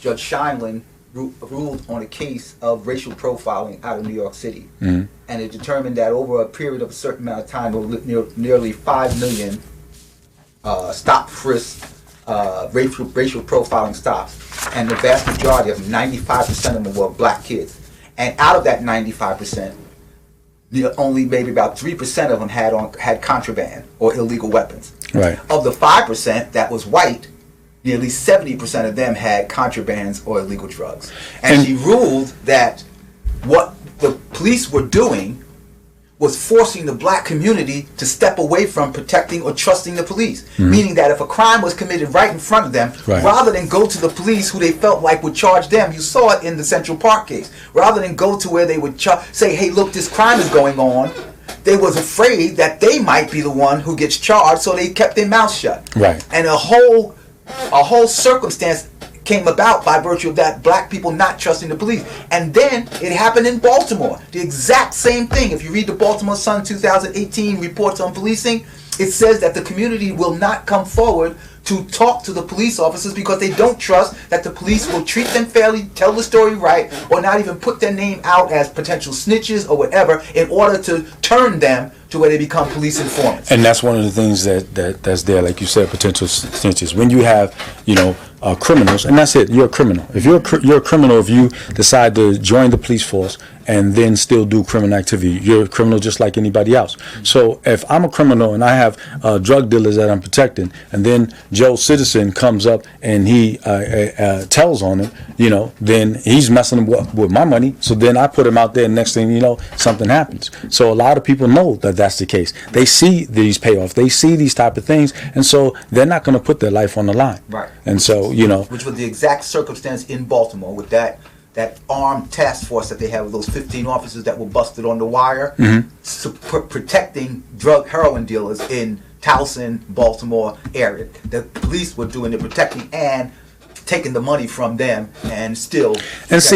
Judge Scheindlin ruled on a case of racial profiling out of New York City. And it determined that over a period of a certain amount of time, nearly 5 million stop, frisk, racial profiling stops. And the vast majority of them, 95% of them, were black kids. And out of that 95%, only maybe about 3% of them had contraband or illegal weapons. Right. Of the 5% that was white, nearly 70% of them had contrabands or illegal drugs. And she ruled that what the police were doing was forcing the black community to step away from protecting or trusting the police. Meaning that if a crime was committed right in front of them, rather than go to the police who they felt like would charge them, you saw it in the Central Park case, rather than go to where they would say, hey, look, this crime is going on, they was afraid that they might be the one who gets charged, so they kept their mouth shut. Right. And a whole circumstance came about by virtue of that, black people not trusting the police. And then it happened in Baltimore. The exact same thing. If you read the Baltimore Sun 2018 reports on policing, it says that the community will not come forward to talk to the police officers because they don't trust that the police will treat them fairly, tell the story right, or not even put their name out as potential snitches or whatever in order to turn them to where they become police informants. And that's one of the things that's there, like you said, potential snitches. When you have, criminals, and that's it, you're a criminal. If you're a criminal, if you decide to join the police force and then still do criminal activity, you're a criminal just like anybody else. So if I'm a criminal and I have drug dealers that I'm protecting, and then Joe Citizen comes up and he tells on him, then he's messing with my money. So then I put him out there, and next thing you know, something happens. So a lot of people know that that's the case. They see these payoffs. They see these type of things, and so they're not going to put their life on the line. Right. And so, which was the exact circumstance in Baltimore with that armed task force that they had with those 15 officers that were busted on the wire, protecting heroin dealers in Towson, Baltimore area. The police were doing the protecting and taking the money from them and still. And see,